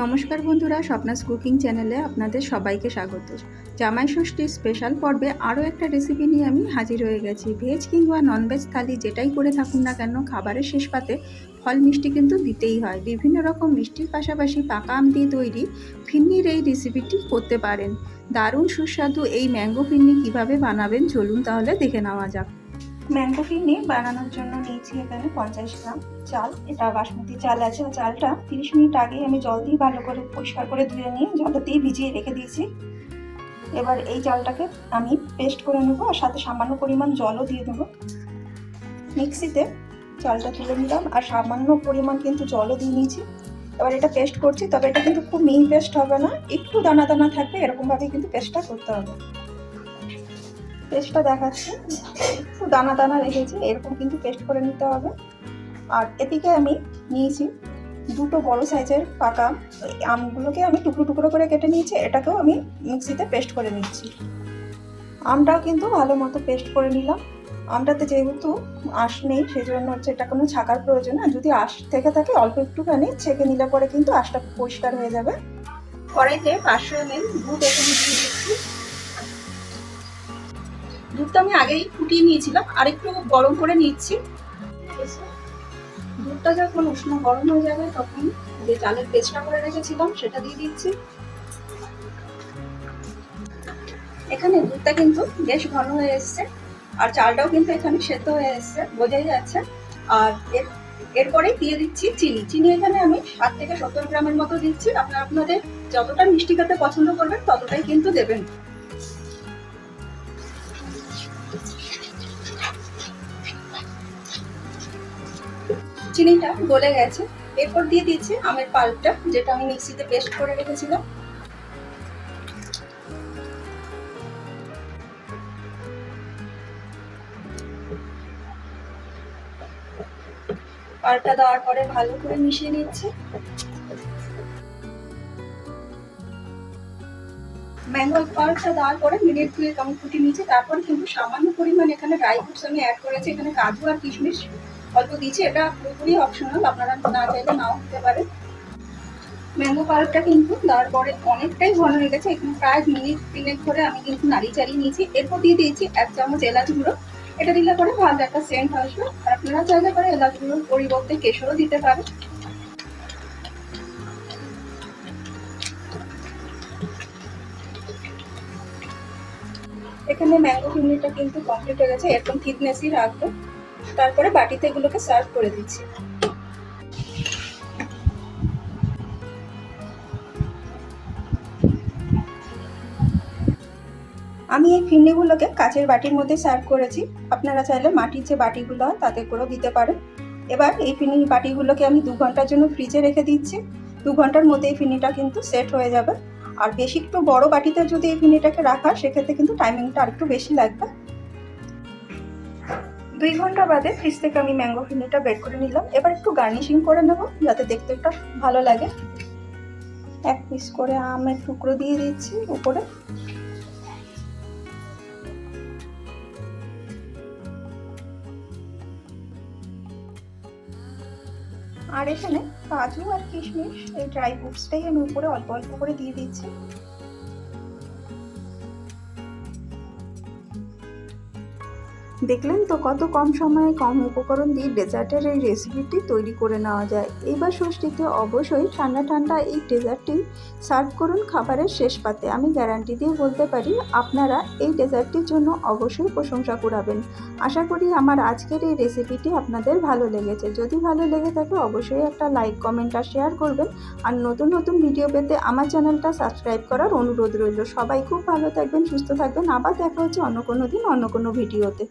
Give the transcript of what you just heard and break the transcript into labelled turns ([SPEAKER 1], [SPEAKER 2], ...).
[SPEAKER 1] নমস্কার বন্ধুরা, স্বপ্নাস কুকিং চ্যানেলে আপনাদের সবাইকে স্বাগত। জামাই ষষ্ঠীর স্পেশাল পর্বে আরও একটা রেসিপি নিয়ে আমি হাজির হয়ে গেছি। ভেজ কিংবা ননভেজ থালি যেটাই করে থাকুন না কেন, খাবারের শেষ পাতে ফল মিষ্টি কিন্তু দিতেই হয়। বিভিন্ন রকম মিষ্টির পাশাপাশি পাকা আম দিয়ে তৈরি ফিরনির এই রেসিপিটি করতে পারেন। দারুণ সুস্বাদু এই ম্যাঙ্গো ফিরনি কীভাবে বানাবেন চলুন তাহলে দেখে নেওয়া যাক। ম্যাঙ্গো ফিরনি বানানোর জন্য নিয়েছি এখানে 50 গ্রাম চাল। এটা বাসমতি চাল আছে। চালটা 30 মিনিট আগে আমি জল দিয়ে ভালো করে পরিষ্কার করে ধুয়ে নিয়ে জলটা দিয়ে ভিজিয়ে রেখে দিয়েছি। এবার এই চালটাকে আমি পেস্ট করে নেবো আর সাথে সামান্য পরিমাণ জলও দিয়ে দেবো। মিক্সিতে চালটা তুলে নিলাম আর সামান্য পরিমাণ কিন্তু জলও দিয়ে নিয়েছি। এবার এটা পেস্ট করছি, তবে এটা কিন্তু খুব মিহি পেস্ট হবে না, একটু দানা দানা থাকবে, এরকমভাবে কিন্তু পেস্টটা করতে হবে। পেস্টটা দেখাচ্ছি, একটু দানা দানা রেখেছি, এরকম কিন্তু পেস্ট করে নিতে হবে। আর এদিকে আমি নিয়েছি দুটো বড় সাইজের পাকা আমগুলোকে আমি টুকরো টুকরো করে কেটে নিয়েছি। এটাকেও আমি মিক্সিতে পেস্ট করে নিচ্ছি। আমটাও কিন্তু ভালো মতো পেস্ট করে নিলাম। আমটাতে যেহেতু আঁশ নেই সেই জন্য হচ্ছে এটা কোনো ছাকার প্রয়োজন না। যদি আঁশ থেকে থাকে অল্প একটুখানি ছেঁকে নিলে পরে কিন্তু আঁশটা পরিষ্কার হয়ে যাবে। কড়াইতে 500 ml দুধ এখানে দিয়ে দিচ্ছি। দুধটা আমি আগেই ফুটিয়ে নিয়েছিলাম, আর একটু গরম করে নিচ্ছি। দুধটা যখন উষ্ণ গরম হয়ে যাবে তখন যে চালের পেস্টটা করে রেখেছিলাম সেটা দিয়ে দিচ্ছি। এখানে দুধটা কিন্তু বেশ ঘন হয়ে এসছে আর চালটাও কিন্তু এখানে সেদ্ধ হয়ে এসছে, বোঝাই যাচ্ছে। আর এরপরে দিয়ে দিচ্ছি চিনি। চিনি এখানে আমি 60 থেকে 70 গ্রামের মতো দিচ্ছি। আপনাদের যতটা মিষ্টি খেতে পছন্দ করবেন ততটাই কিন্তু দেবেন। চিনিটা গলে গেছে, এরপর দিয়ে দিচ্ছি আমের পাল্পটা, যেটা আমি মিক্সিতে পেস্ট করে রেখেছিলাম। পাল্পটা দেওয়ার পরে ভালো করে মিশিয়ে নিচ্ছি। ম্যাঙ্গো পাল্পটা দেওয়ার পরে মিনিট 2 আমি ফুটিয়ে নিচ্ছি। তারপর কিন্তু সামান্য পরিমাণ এখানে ড্রাই ফ্রুটস আমি অ্যাড করেছি। এখানে কাজু আর কিশমিশ অল্প দিচ্ছি, এটা পুরোপুরি অপশনাল, আপনারা না চাইলে নাও দিতে পারেন। ম্যাঙ্গো পাল্পটা কিন্তু দেওয়ার পরে অনেকটাই ঘন হয়ে গেছে। এখানে প্রায় মিনিট 3 ধরে আমি কিন্তু নাড়িয়ে চাড়িয়ে নিয়েছি। এরপর দিয়ে দিয়েছি 1 চামচ এলাচ গুঁড়ো। এটা দিলে পরে ভালো একটা সেন্ট আসবে, আর আপনারা চাইলে পরে এলাচ গুঁড়োর পরিবর্তে কেশরও দিতে পারেন। এখানে ম্যাঙ্গো ফিরনিটা কিন্তু কমপ্লিট হয়ে গেছে, এরকম থিকনেসই রাখবো। তারপরে বাটিতে এগুলোকে সার্ভ করে দিচ্ছি। আমি এই ফিরনিগুলোকে কাচের বাটির মধ্যে সার্ভ করেছি। আপনারা চাইলে মাটির যে বাটিগুলো হয় তাতে করেও দিতে পারেন। এবার এই ফিরনি বাটিগুলোকে আমি 2 ঘন্টার জন্য ফ্রিজে রেখে দিচ্ছি। 2 ঘন্টার মধ্যে এই ফিরনিটা কিন্তু সেট হয়ে যাবে। আর বেশি একটু বড় বাটিতে যদি এই ফিরনিটাকে রাখা, সেক্ষেত্রে কিন্তু টাইমিংটা আর একটু বেশি লাগবে। 2 ঘন্টা বাদে ফ্রিজ থেকে আমি ম্যাঙ্গো ফিরনিটা বের করে নিলাম। এবার একটু গার্নিশিং করে নেব যাতে দেখতে একটা ভালো লাগে। 1 পিস করে আমের টুকরো দিয়ে দিচ্ছি উপরে। আর এখানে কাজু আর কিশমিশ এই ড্রাই ফ্রুটসটাই আমি উপরে অল্প অল্প করে দিয়ে দিচ্ছি। দেখলেন তো কত কম সময়ে কম উপকরণ দিয়ে ডেজার্টের এই রেসিপিটি তৈরি করে নেওয়া যায়। এইবার ষষ্ঠীতে অবশ্যই ঠান্ডা ঠান্ডা এই ডেজার্টটি সার্ভ করুন খাবারের শেষ পাতে। আমি গ্যারান্টি দিয়ে বলতে পারি আপনারা এই ডেজার্টটির জন্য অবশ্যই প্রশংসা কুড়াবেন। আশা করি আমার আজকের এই রেসিপিটি আপনাদের ভালো লেগেছে। যদি ভালো লেগে থাকে অবশ্যই একটা লাইক, কমেন্ট আর শেয়ার করবেন। আর নতুন নতুন ভিডিও পেতে আমার চ্যানেলটা সাবস্ক্রাইব করার অনুরোধ রইল। সবাই খুব ভালো থাকবেন, সুস্থ থাকবেন। আবার দেখা হচ্ছে অন্য কোনো দিন অন্য কোনো ভিডিওতে।